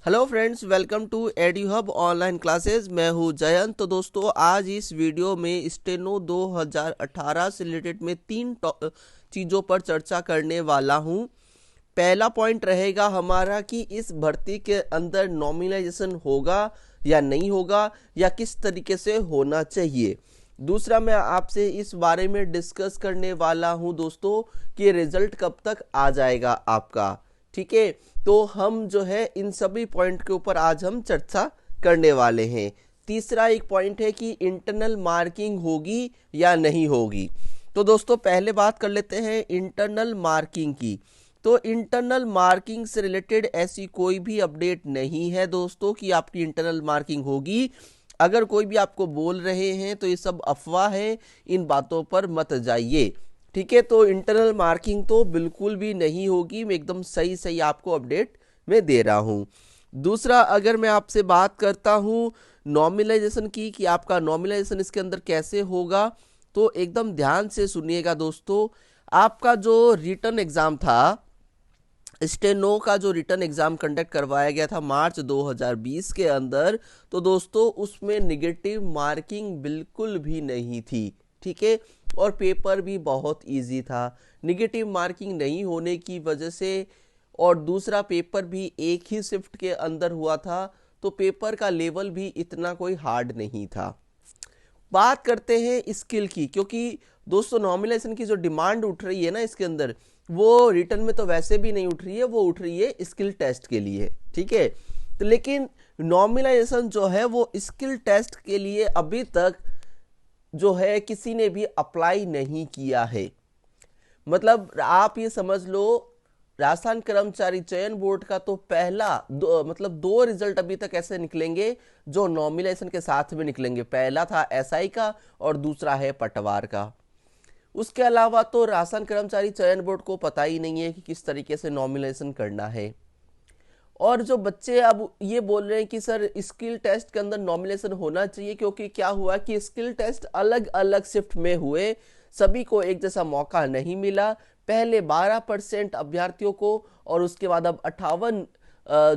Hello friends, welcome to Eduhub online classes. मैं हूं जयंत। तो दोस्तों, आज इस वीडियो में स्टेनो 2018 से रिलेटेड में तीन चीज़ों पर चर्चा करने वाला हूं। पहला पॉइंट रहेगा हमारा कि इस भर्ती के अंदर नॉमिनाइजेशन होगा या नहीं होगा, या किस तरीके से होना चाहिए। दूसरा, मैं आपसे इस बारे में डिस्कस करने वाला हूं दोस्तों कि रिजल्ट कब तक आ जाएगा आपका। ठीक है, तो हम जो है इन सभी पॉइंट के ऊपर आज हम चर्चा करने वाले हैं। तीसरा एक पॉइंट है कि इंटरनल मार्किंग होगी या नहीं होगी। तो दोस्तों, पहले बात कर लेते हैं इंटरनल मार्किंग की। तो इंटरनल मार्किंग से रिलेटेड ऐसी कोई भी अपडेट नहीं है दोस्तों कि आपकी इंटरनल मार्किंग होगी। अगर कोई भी आपको बोल रहे हैं तो ये सब अफवाह है, इन बातों पर मत जाइए। ठीक है, तो इंटरनल मार्किंग तो बिल्कुल भी नहीं होगी। मैं एकदम सही सही आपको अपडेट में दे रहा हूँ। दूसरा, अगर मैं आपसे बात करता हूँ नॉमिनाइजेशन की कि आपका नॉमिनाइजेशन इसके अंदर कैसे होगा, तो एकदम ध्यान से सुनिएगा दोस्तों। आपका जो रिटन एग्ज़ाम था, स्टेनो का जो रिटन एग्ज़ाम कंडक्ट करवाया गया था मार्च 2020 के अंदर, तो दोस्तों उसमें निगेटिव मार्किंग बिल्कुल भी नहीं थी। ठीक है, और पेपर भी बहुत इजी था। निगेटिव मार्किंग नहीं होने की वजह से, और दूसरा पेपर भी एक ही शिफ्ट के अंदर हुआ था, तो पेपर का लेवल भी इतना कोई हार्ड नहीं था। बात करते हैं स्किल की, क्योंकि दोस्तों नॉमिनेशन की जो डिमांड उठ रही है ना इसके अंदर, वो रिटर्न में तो वैसे भी नहीं उठ रही है, वो उठ रही है स्किल टेस्ट के लिए। ठीक है, तो लेकिन नॉमिनाइजेशन जो है वो स्किल टेस्ट के लिए अभी तक जो है किसी ने भी अप्लाई नहीं किया है। मतलब आप ये समझ लो, राजस्थान कर्मचारी चयन बोर्ड का तो पहला दो रिजल्ट अभी तक ऐसे निकलेंगे जो नॉमिनेशन के साथ में निकलेंगे। पहला था एसआई का और दूसरा है पटवार का। उसके अलावा तो राजस्थान कर्मचारी चयन बोर्ड को पता ही नहीं है कि किस तरीके से नॉमिनेशन करना है। और जो बच्चे अब ये बोल रहे हैं कि सर स्किल टेस्ट के अंदर नॉमिनेशन होना चाहिए, क्योंकि क्या हुआ कि स्किल टेस्ट अलग अलग शिफ्ट में हुए, सभी को एक जैसा मौका नहीं मिला। पहले 12% अभ्यर्थियों को और उसके बाद अब 58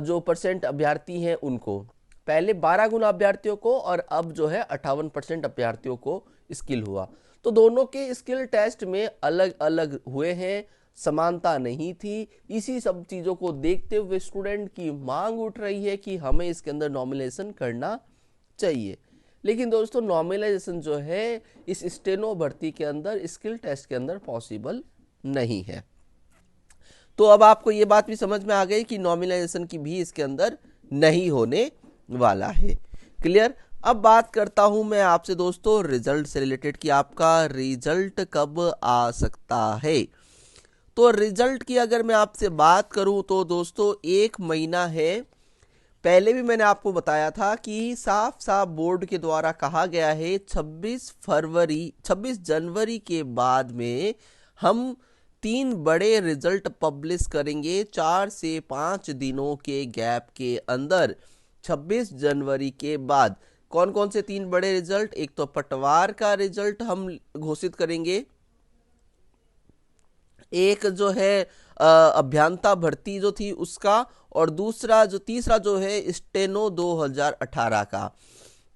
जो % अभ्यर्थी हैं उनको, पहले 12 गुना अभ्यर्थियों को और अब जो है 58% अभ्यर्थियों को स्किल हुआ। तो दोनों के स्किल टेस्ट में अलग अलग हुए हैं, समानता नहीं थी। इसी सब चीज़ों को देखते हुए स्टूडेंट की मांग उठ रही है कि हमें इसके अंदर नॉमिनेशन करना चाहिए। लेकिन दोस्तों नॉमिनाइजेशन जो है इस स्टेनो भर्ती के अंदर स्किल टेस्ट के अंदर पॉसिबल नहीं है। तो अब आपको ये बात भी समझ में आ गई कि नॉमिनाइजेशन की भी इसके अंदर नहीं होने वाला है। क्लियर। अब बात करता हूं मैं आपसे दोस्तों रिजल्ट से रिलेटेड कि आपका रिजल्ट कब आ सकता है। तो रिजल्ट की अगर मैं आपसे बात करूं तो दोस्तों 1 महीना है। पहले भी मैंने आपको बताया था कि साफ साफ बोर्ड के द्वारा कहा गया है 26 जनवरी के बाद में हम 3 बड़े रिजल्ट पब्लिश करेंगे 4 से 5 दिनों के गैप के अंदर। 26 जनवरी के बाद कौन कौन से 3 बड़े रिजल्ट? एक तो पटवार का रिजल्ट हम घोषित करेंगे, एक जो है अभियंता भर्ती जो थी उसका, और तीसरा जो है स्टेनो 2018 का।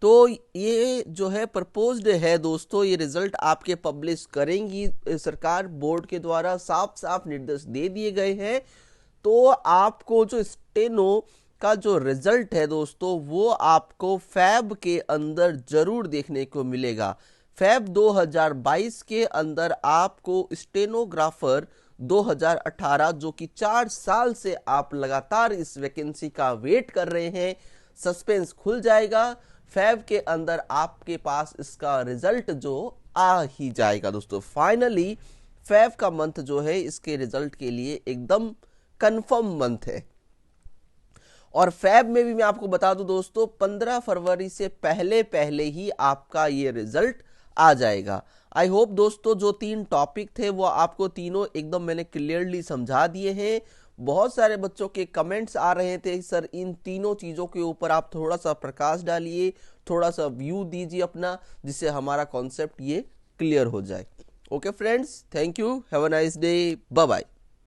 तो ये जो है प्रपोज्ड है दोस्तों, ये रिजल्ट आपके पब्लिश करेंगी सरकार, बोर्ड के द्वारा साफ साफ निर्देश दे दिए गए हैं। तो आपको जो स्टेनो का जो रिजल्ट है दोस्तों, वो आपको फैब के अंदर जरूर देखने को मिलेगा। फैब 2022 के अंदर आपको स्टेनोग्राफर 2018, जो कि 4 साल से आप लगातार इस वैकेंसी का वेट कर रहे हैं, सस्पेंस खुल जाएगा। फैब के अंदर आपके पास इसका रिजल्ट जो आ ही जाएगा दोस्तों। फाइनली फैब का मंथ जो है इसके रिजल्ट के लिए एकदम कंफर्म मंथ है। और फैब में भी मैं आपको बता दूं दोस्तों 15 फरवरी से पहले पहले ही आपका ये रिजल्ट आ जाएगा। आई होप दोस्तों जो 3 टॉपिक थे वो आपको तीनों एकदम मैंने क्लियरली समझा दिए हैं। बहुत सारे बच्चों के कमेंट्स आ रहे थे सर इन तीनों चीज़ों के ऊपर आप थोड़ा सा प्रकाश डालिए, थोड़ा सा व्यू दीजिए अपना, जिससे हमारा कॉन्सेप्ट ये क्लियर हो जाए। Okay friends, thank you, have a nice day, bye bye.